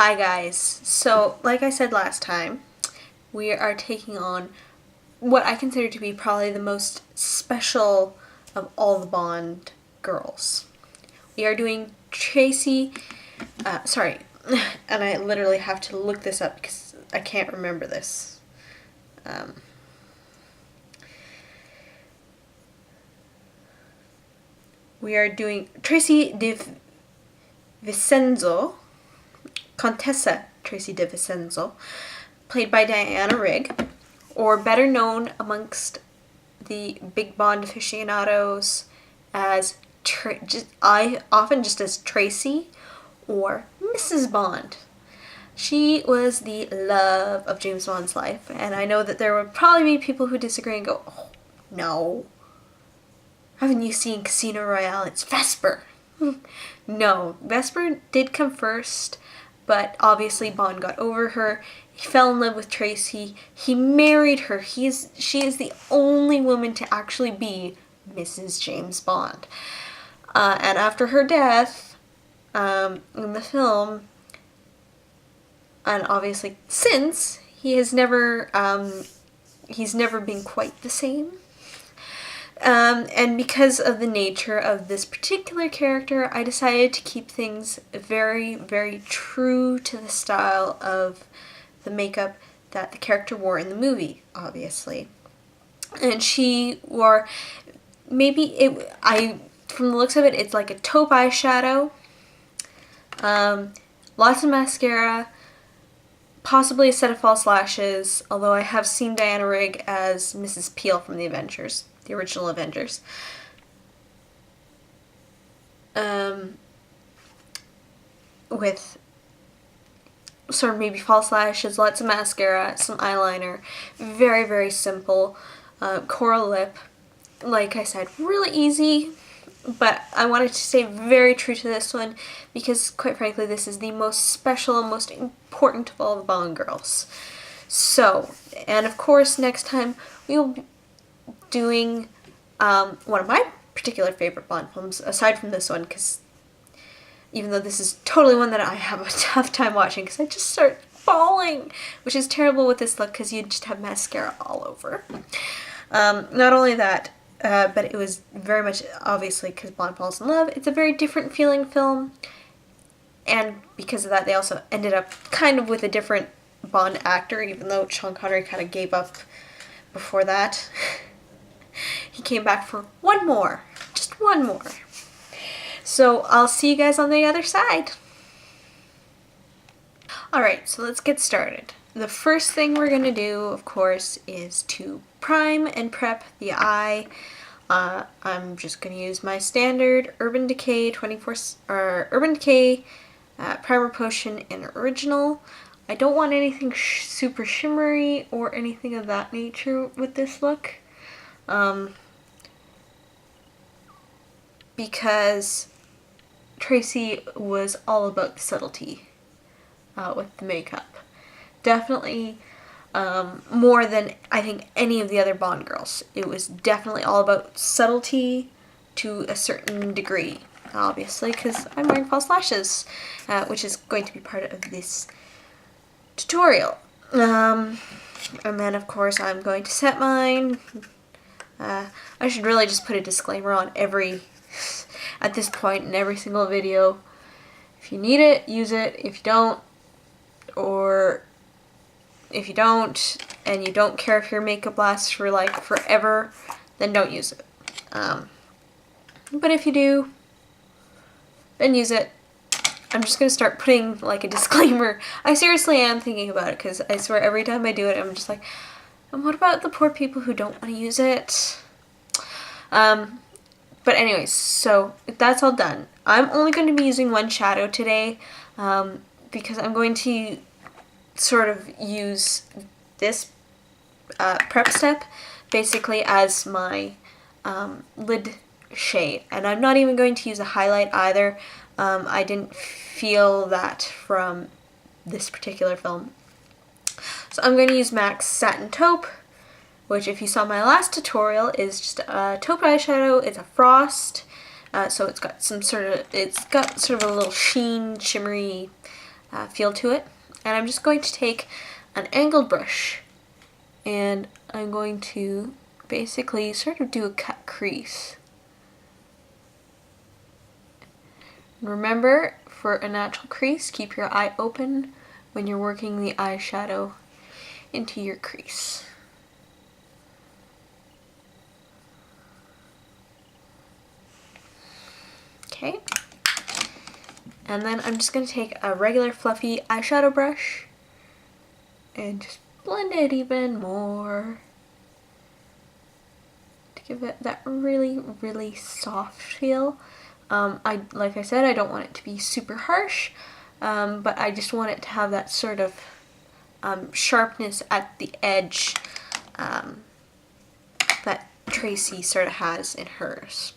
Hi guys. So, like I said last time, we are taking on what I consider to be probably the most special of all the Bond girls. We are doing Tracy, sorry, and I literally have to look this up because I can't remember this. We are doing Tracy de Vincenzo, Contessa Tracy de Vincenzo, played by Diana Rigg, or better known amongst the big Bond aficionados as just as Tracy or Mrs. Bond. She was the love of James Bond's life, and I know that there would probably be people who disagree and go, "Oh, no. Haven't you seen Casino Royale? It's Vesper." No, Vesper did come first, but obviously Bond got over her. He fell in love with Tracy. He married her. She is the only woman to actually be Mrs. James Bond. And after her death, in the film, and obviously since, he's never been quite the same. And because of the nature of this particular character, I decided to keep things very, very true to the style of the makeup that the character wore in the movie, obviously. And she wore, from the looks of it, it's like a taupe eyeshadow, lots of mascara, possibly a set of false lashes, although I have seen Diana Rigg as Mrs. Peel from the Avengers. The original Avengers. With sort of maybe false lashes, lots of mascara, some eyeliner, very, very simple, coral lip. Like I said, really easy, but I wanted to stay very true to this one because, quite frankly, this is the most special and most important of all the Bond girls. So, and of course, next time we will be doing one of my particular favorite Bond films, aside from this one, because even though this is totally one that I have a tough time watching because I just start bawling, which is terrible with this look because you just have mascara all over. Not only that, but it was very much, obviously, because Bond falls in love, it's a very different feeling film, and because of that they also ended up kind of with a different Bond actor, even though Sean Connery kind of gave up before that. He came back for just one more. So I'll see you guys on the other side. Alright, so let's get started. The first thing we're going to do, of course, is to prime and prep the eye. I'm just going to use my standard Urban Decay Primer Potion in Original. I don't want anything super shimmery or anything of that nature with this look. Because Tracy was all about the subtlety with the makeup. Definitely more than I think any of the other Bond girls. It was definitely all about subtlety to a certain degree, obviously, because I'm wearing false lashes, which is going to be part of this tutorial. And then, of course, I'm going to set mine. I should really just put a disclaimer on at this point in every single video. If you need it, use it. If you don't, and you don't care if your makeup lasts for like forever, then don't use it. But if you do, then use it. I'm just going to start putting like a disclaimer. I seriously am thinking about it because I swear every time I do it, I'm just like, and what about the poor people who don't want to use it? But anyways, so if that's all done, I'm only going to be using one shadow today because I'm going to sort of use this prep step basically as my lid shade. And I'm not even going to use a highlight either. I didn't feel that from this particular film. So I'm going to use MAC's Satin Taupe, which, if you saw my last tutorial, is just a taupe eyeshadow. It's a frost, so it's got sort of a little sheen, shimmery feel to it. And I'm just going to take an angled brush and I'm going to basically sort of do a cut crease. Remember, for a natural crease, keep your eye open when you're working the eyeshadow into your crease. Okay. And then I'm just going to take a regular fluffy eyeshadow brush and just blend it even more to give it that really, really soft feel. Like I said, I don't want it to be super harsh, but I just want it to have that sort of sharpness at the edge that Tracy sort of has in hers.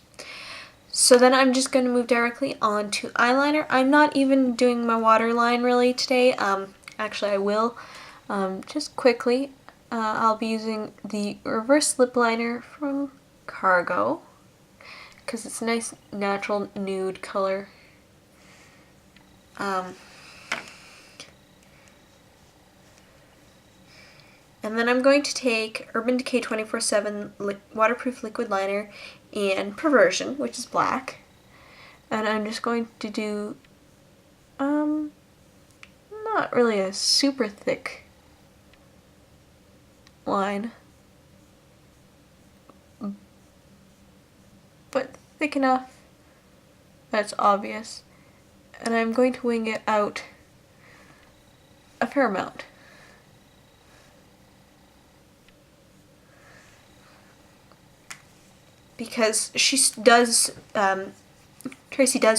So then I'm just going to move directly on to eyeliner. I'm not even doing my waterline really today. Actually, I will. Just quickly, I'll be using the reverse lip liner from Cargo because it's a nice natural nude color. And then I'm going to take Urban Decay 24/7 waterproof liquid liner and Perversion, which is black, and I'm just going to do not really a super thick line, but thick enough that it's obvious, and I'm going to wing it out a fair amount. Because Tracy does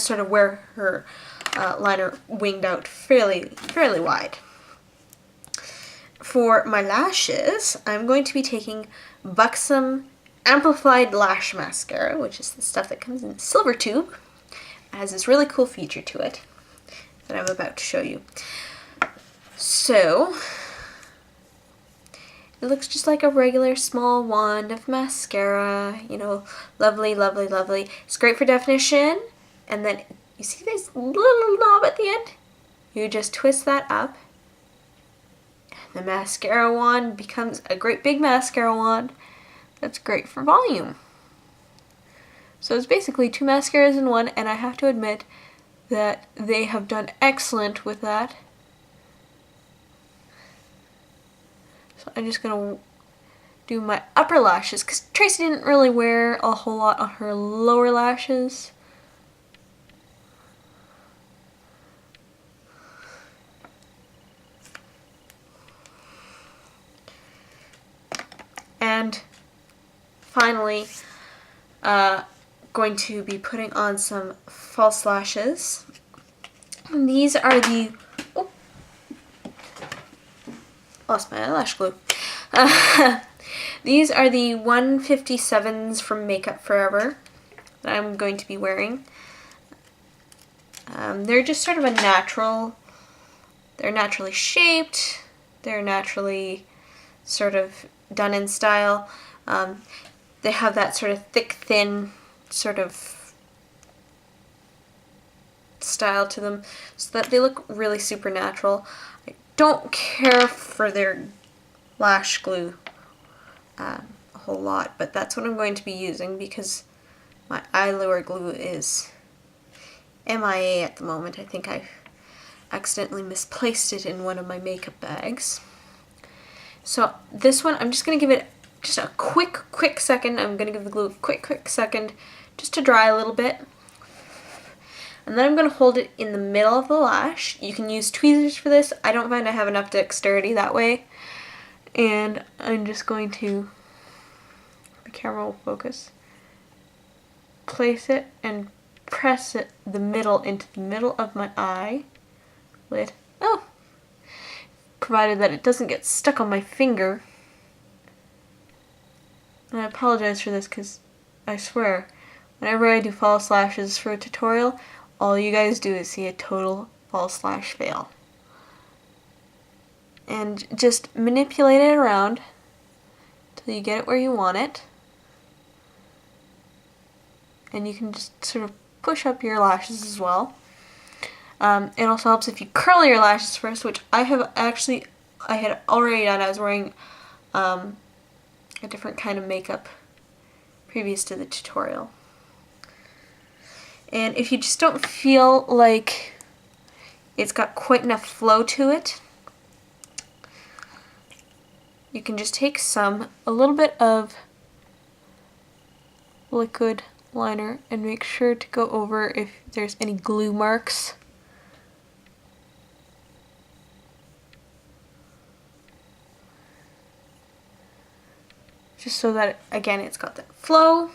sort of wear her liner winged out fairly wide. For my lashes, I'm going to be taking Buxom Amplified Lash Mascara, which is the stuff that comes in a silver tube. It has this really cool feature to it that I'm about to show you. So, it looks just like a regular small wand of mascara, you know, lovely, lovely, lovely. It's great for definition, and then you see this little knob at the end? You just twist that up, and the mascara wand becomes a great big mascara wand that's great for volume. So it's basically two mascaras in one, and I have to admit that they have done excellent with that. So I'm just going to do my upper lashes, because Tracy didn't really wear a whole lot on her lower lashes. And finally, going to be putting on some false lashes. And these are the... Oh, lost my eyelash glue. These are the 157s from Makeup Forever that I'm going to be wearing. They're just sort of a natural, they're naturally shaped, they're naturally sort of done in style. They have that sort of thick, thin sort of style to them so that they look really super natural. I don't care for their lash glue a whole lot, but that's what I'm going to be using because my eye lure glue is MIA at the moment. I think I accidentally misplaced it in one of my makeup bags. So this one, I'm just going to give it just a quick second. I'm going to give the glue a quick second just to dry a little bit. And then I'm going to hold it in the middle of the lash. You can use tweezers for this. I don't find I have enough dexterity that way. And I'm just going to, the camera will focus, place it and press it the middle into the middle of my eye lid. Oh! Provided that it doesn't get stuck on my finger. And I apologize for this because I swear, whenever I do false lashes for a tutorial, all you guys do is see a total false lash fail. And just manipulate it around till you get it where you want it. And you can just sort of push up your lashes as well. It also helps if you curl your lashes first, which I had already done. I was wearing a different kind of makeup previous to the tutorial. And if you just don't feel like it's got quite enough flow to it, you can just take a little bit of liquid liner and make sure to go over if there's any glue marks. Just so that, again, it's got that flow.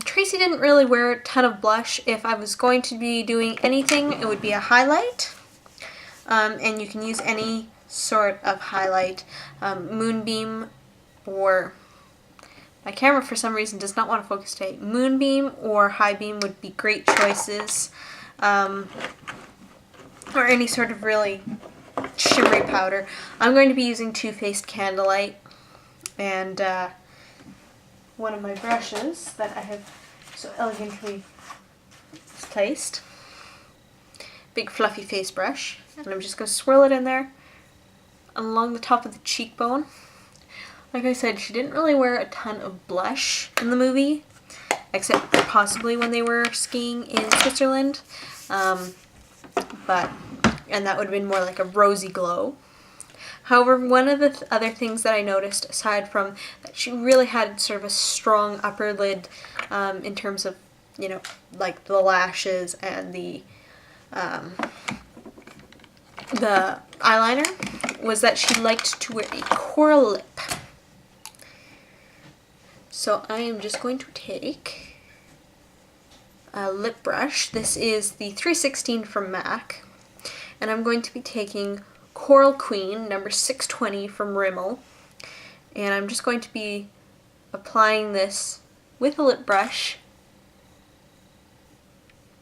Tracy didn't really wear a ton of blush. If I was going to be doing anything, it would be a highlight. And you can use any sort of highlight. Moonbeam, or my camera for some reason does not want to focus today. Moonbeam or High Beam would be great choices. Or any sort of really shimmery powder. I'm going to be using Too Faced Candlelight, and one of my brushes that I have so elegantly placed. Big fluffy face brush, and I'm just going to swirl it in there along the top of the cheekbone. Like I said, she didn't really wear a ton of blush in the movie, except possibly when they were skiing in Switzerland. And that would have been more like a rosy glow. However, one of the other things that I noticed, aside from that she really had sort of a strong upper lid in terms of, you know, like the lashes and the eyeliner, was that she liked to wear a coral lip. So I am just going to take a lip brush. This is the 316 from MAC. And I'm going to be taking Coral Queen, number 620 from Rimmel. And I'm just going to be applying this with a lip brush,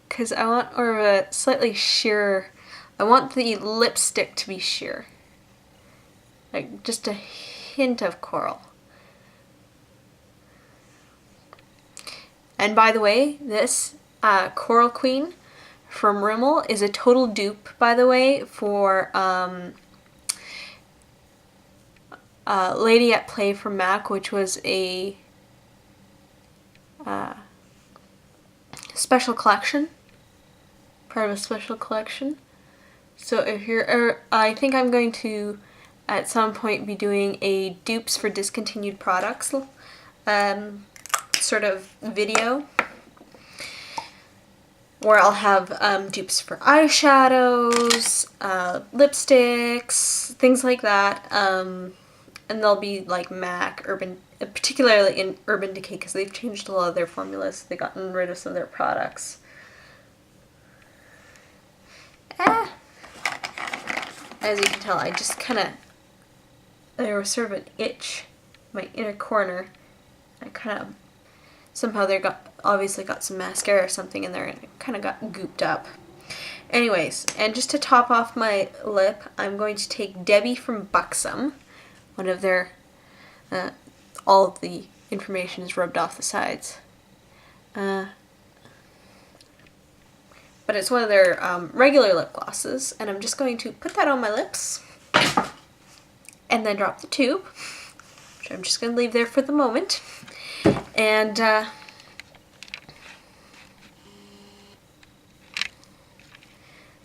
because I want a slightly sheer, I want the lipstick to be sheer. Like just a hint of coral. And by the way, this Coral Queen from Rimmel is a total dupe, by the way, for Lady at Play from MAC, which was a special collection, part of a special collection. So if you're, I think I'm going to at some point be doing a dupes for discontinued products sort of video, where I'll have dupes for eyeshadows, lipsticks, things like that, and they'll be like MAC, particularly in Urban Decay, because they've changed a lot of their formulas. They've gotten rid of some of their products. As you can tell, I just kind of, there was sort of an itch in my inner corner. I kind of, somehow obviously got some mascara or something in there, and it kind of got gooped up. Anyways, and just to top off my lip, I'm going to take Debbie from Buxom. One of their, all of the information is rubbed off the sides. But it's one of their regular lip glosses, and I'm just going to put that on my lips, and then drop the tube, which I'm just going to leave there for the moment. And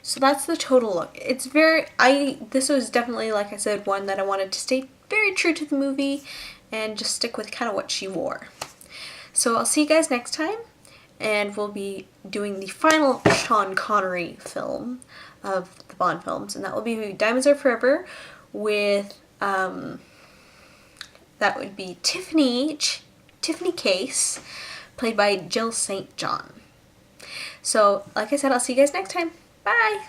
so that's the total look. It's this was definitely, like I said, one that I wanted to stay very true to the movie and just stick with kind of what she wore. So I'll see you guys next time, and we'll be doing the final Sean Connery film of the Bond films, and that will be Diamonds Are Forever with, that would be Tiffany Case, played by Jill St. John. So, like I said, I'll see you guys next time. Bye!